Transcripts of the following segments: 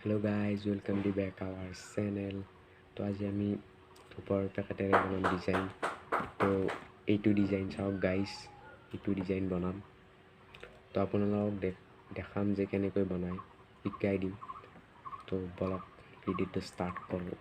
Hello guys, welcome to back our channel. तो आज আমি ऊपर পেকেটেৰে বনাম ডিজাইন তো এইটো ডিজাইন চাওক গাইস এইটো ডিজাইন বনাম তো আপোনালোকক দেখাম যে কেনেকৈ বনায় শিকাই দিম তো বলক ভিডিঅ'টো ষ্টাৰ্ট কৰোঁ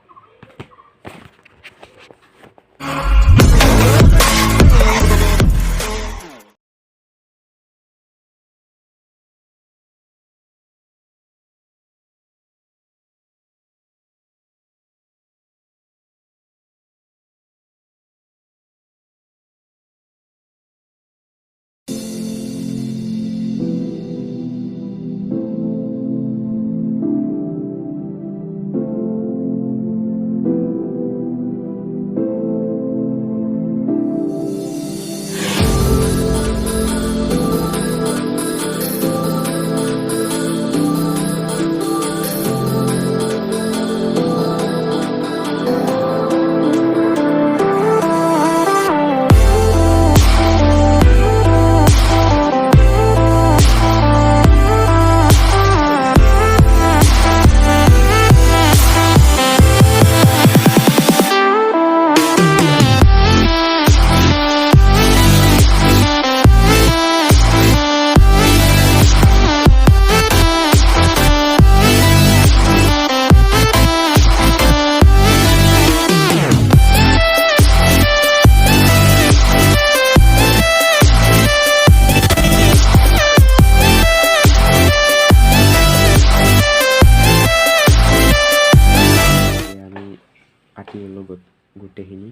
গোটেইখিনি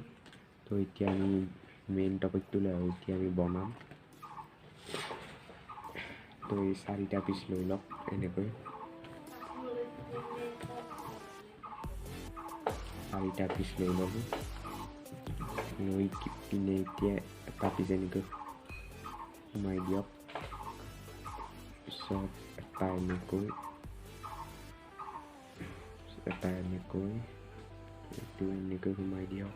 তো এতিয়া আমি মেইন টপিকটো লৈ আহোঁ এতিয়া আমি বনাম তো এই 4টা পিচ লৈ লওক এনেকৈ 4টা পিচ লৈ ল'ব লৈ কিনে এতিয়া এটা পিচ এনেকৈ সোমাই দিয়ক পিছত এটা এনেকৈ এইটো এনেকৈ সোমাই দিয়ক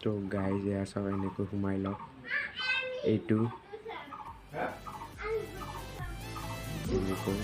তো গাইজ এয়া চাওক এনেকৈ সোমাই লওক এইটো এনেকৈ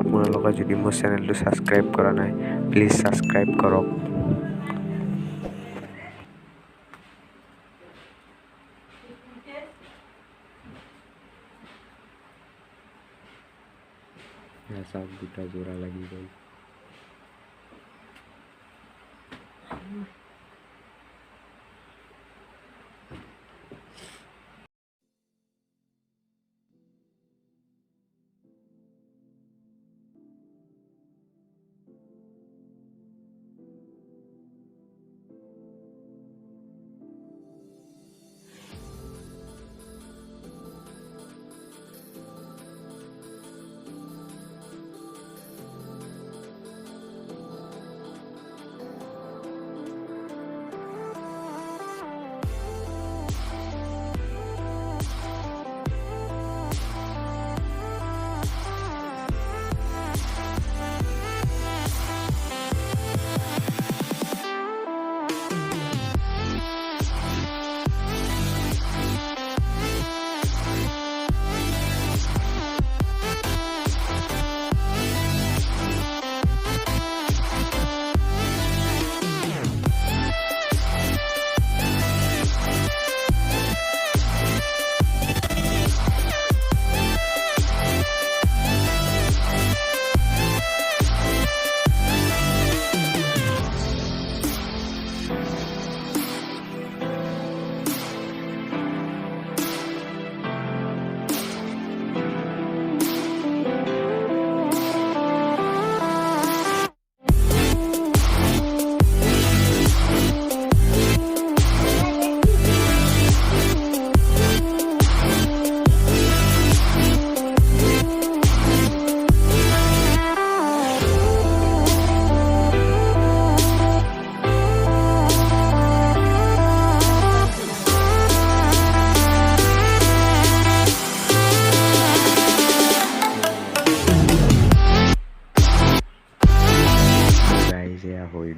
আপোনালোকে যদি মোৰ চেনেলটো ছাবস্ক্ৰাইব কৰা নাই প্লিজ ছাবস্ক্ৰাইব কৰক চাওক দুটা জোৰা লাগি গ'ল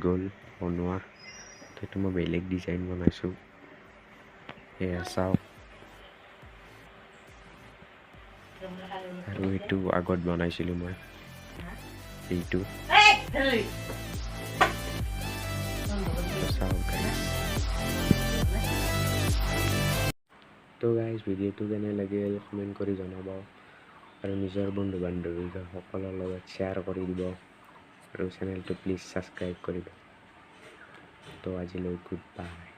গ'ল বনোৱা তো এইটো মই বেলেগ ডিজাইন বনাইছোঁ এয়া চাওক আৰু এইটো আগত বনাইছিলোঁ মই এইটো চাওক গাইজ তো গাইজ ভিডিঅ'টো কেনে লাগিল কমেণ্ট কৰি জনাব আৰু নিজৰ বন্ধু বান্ধৱীসকলৰ লগত শ্বেয়াৰ কৰি দিব আৰু চেনেলটো প্লিজ ছাবস্ক্ৰাইব কৰিব তো আজিলৈ গুড বাই